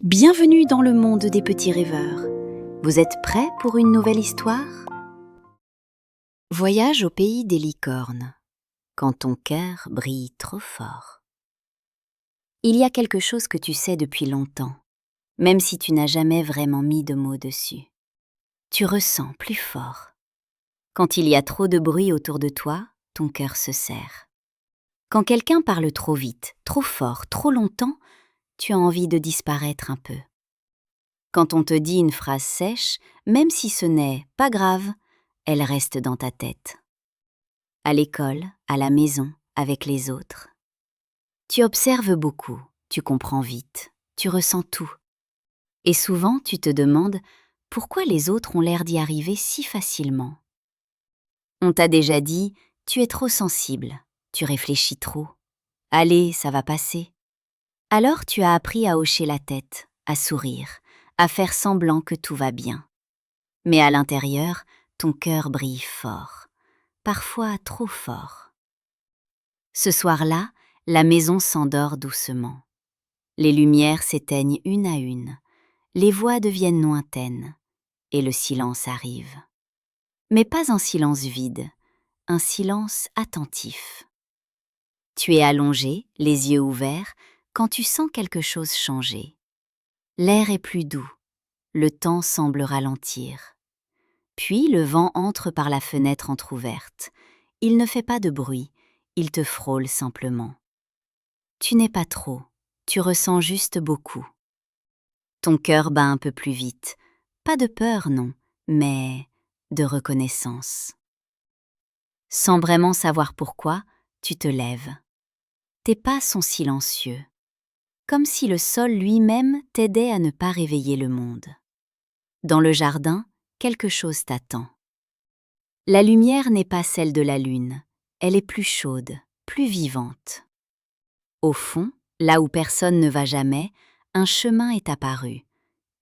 Bienvenue dans le monde des petits rêveurs. Vous êtes prêts pour une nouvelle histoire? Voyage au pays des licornes, quand ton cœur brille trop fort. Il y a quelque chose que tu sais depuis longtemps, même si tu n'as jamais vraiment mis de mots dessus. Tu ressens plus fort. Quand il y a trop de bruit autour de toi, ton cœur se serre. Quand quelqu'un parle trop vite, trop fort, trop longtemps, tu as envie de disparaître un peu. Quand on te dit une phrase sèche, même si ce n'est pas grave, elle reste dans ta tête. À l'école, à la maison, avec les autres. Tu observes beaucoup, tu comprends vite, tu ressens tout. Et souvent, tu te demandes pourquoi les autres ont l'air d'y arriver si facilement. On t'a déjà dit « tu es trop sensible, tu réfléchis trop. Allez, ça va passer ». Alors tu as appris à hocher la tête, à sourire, à faire semblant que tout va bien. Mais à l'intérieur, ton cœur brille fort, parfois trop fort. Ce soir-là, la maison s'endort doucement. Les lumières s'éteignent une à une, les voix deviennent lointaines, et le silence arrive. Mais pas un silence vide, un silence attentif. Tu es allongé, les yeux ouverts, quand tu sens quelque chose changer. L'air est plus doux, le temps semble ralentir. Puis le vent entre par la fenêtre entr'ouverte. Il ne fait pas de bruit, il te frôle simplement. Tu n'es pas trop, tu ressens juste beaucoup. Ton cœur bat un peu plus vite, pas de peur non, mais de reconnaissance. Sans vraiment savoir pourquoi, tu te lèves. Tes pas sont silencieux, comme si le sol lui-même t'aidait à ne pas réveiller le monde. Dans le jardin, quelque chose t'attend. La lumière n'est pas celle de la lune, elle est plus chaude, plus vivante. Au fond, là où personne ne va jamais, un chemin est apparu.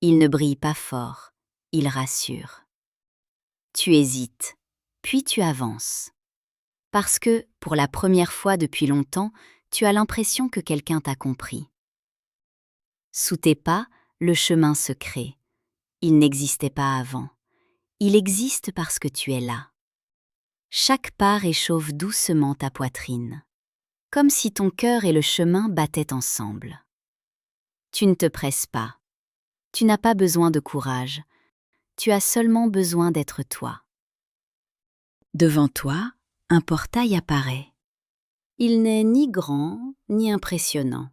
Il ne brille pas fort, il rassure. Tu hésites, puis tu avances. Parce que, pour la première fois depuis longtemps, tu as l'impression que quelqu'un t'a compris. Sous tes pas, le chemin se crée. Il n'existait pas avant. Il existe parce que tu es là. Chaque pas réchauffe doucement ta poitrine, comme si ton cœur et le chemin battaient ensemble. Tu ne te presses pas. Tu n'as pas besoin de courage. Tu as seulement besoin d'être toi. Devant toi, un portail apparaît. Il n'est ni grand, ni impressionnant.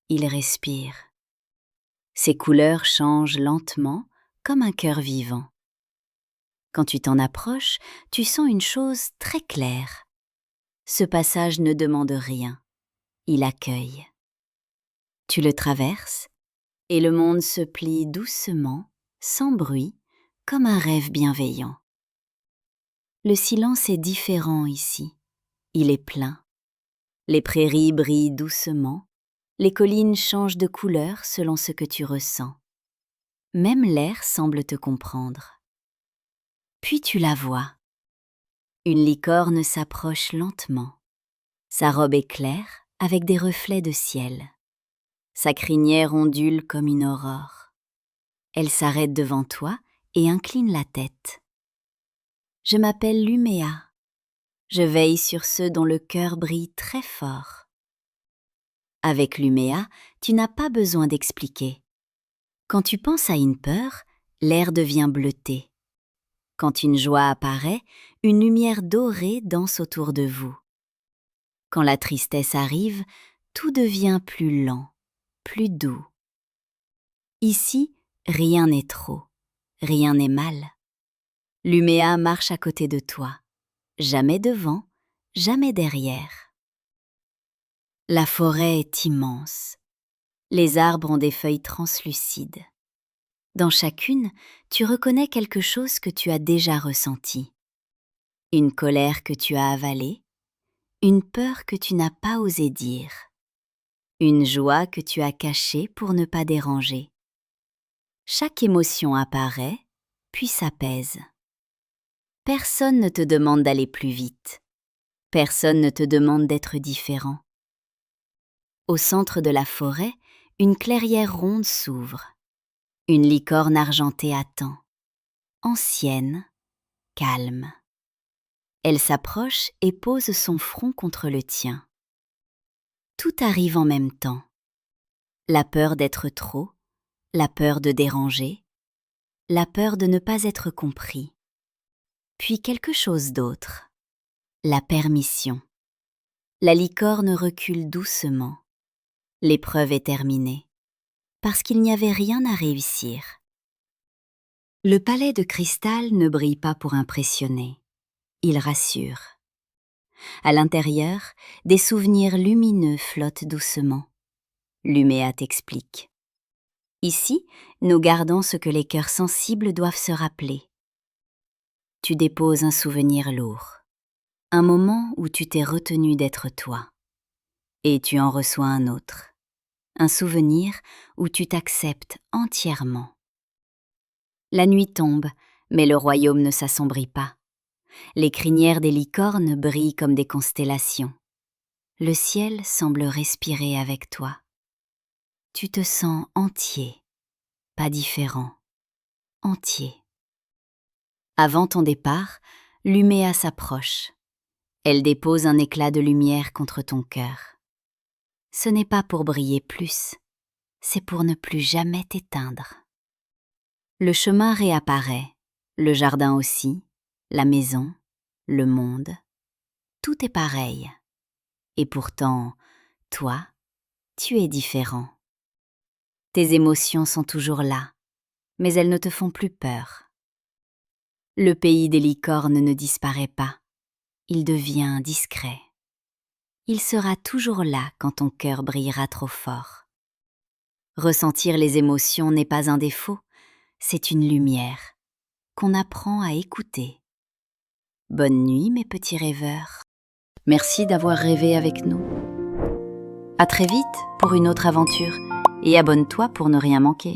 Il respire. Ses couleurs changent lentement, comme un cœur vivant. Quand tu t'en approches, tu sens une chose très claire. Ce passage ne demande rien. Il accueille. Tu le traverses, et le monde se plie doucement, sans bruit, comme un rêve bienveillant. Le silence est différent ici. Il est plein. Les prairies brillent doucement, les collines changent de couleur selon ce que tu ressens. Même l'air semble te comprendre. Puis tu la vois. Une licorne s'approche lentement. Sa robe est claire, avec des reflets de ciel. Sa crinière ondule comme une aurore. Elle s'arrête devant toi et incline la tête. Je m'appelle Luméa. Je veille sur ceux dont le cœur brille très fort. Avec Luméa, tu n'as pas besoin d'expliquer. Quand tu penses à une peur, l'air devient bleuté. Quand une joie apparaît, une lumière dorée danse autour de vous. Quand la tristesse arrive, tout devient plus lent, plus doux. Ici, rien n'est trop, rien n'est mal. Luméa marche à côté de toi, jamais devant, jamais derrière. La forêt est immense. Les arbres ont des feuilles translucides. Dans chacune, tu reconnais quelque chose que tu as déjà ressenti. Une colère que tu as avalée, une peur que tu n'as pas osé dire, une joie que tu as cachée pour ne pas déranger. Chaque émotion apparaît, puis s'apaise. Personne ne te demande d'aller plus vite. Personne ne te demande d'être différent. Au centre de la forêt, Une clairière ronde s'ouvre. Une licorne argentée attend. Ancienne, calme. Elle s'approche et pose son front contre le tien. Tout arrive en même temps. La peur d'être trop, la peur de déranger, la peur de ne pas être compris. Puis quelque chose d'autre, la permission. La licorne recule doucement. L'épreuve est terminée, parce qu'il n'y avait rien à réussir. Le palais de cristal ne brille pas pour impressionner, il rassure. À l'intérieur, des souvenirs lumineux flottent doucement. Luméa t'explique. Ici, nous gardons ce que les cœurs sensibles doivent se rappeler. Tu déposes un souvenir lourd, un moment où tu t'es retenu d'être toi. Et tu en reçois un autre, un souvenir où tu t'acceptes entièrement. La nuit tombe, mais le royaume ne s'assombrit pas. Les crinières des licornes brillent comme des constellations. Le ciel semble respirer avec toi. Tu te sens entier, pas différent, entier. Avant ton départ, Luméa s'approche. Elle dépose un éclat de lumière contre ton cœur. Ce n'est pas pour briller plus, c'est pour ne plus jamais t'éteindre. Le chemin réapparaît, le jardin aussi, la maison, le monde. Tout est pareil. Et pourtant, toi, tu es différent. Tes émotions sont toujours là, mais elles ne te font plus peur. Le pays des licornes ne disparaît pas, il devient discret. Il sera toujours là quand ton cœur brillera trop fort. Ressentir les émotions n'est pas un défaut, c'est une lumière qu'on apprend à écouter. Bonne nuit mes petits rêveurs. Merci d'avoir rêvé avec nous. À très vite pour une autre aventure et abonne-toi pour ne rien manquer.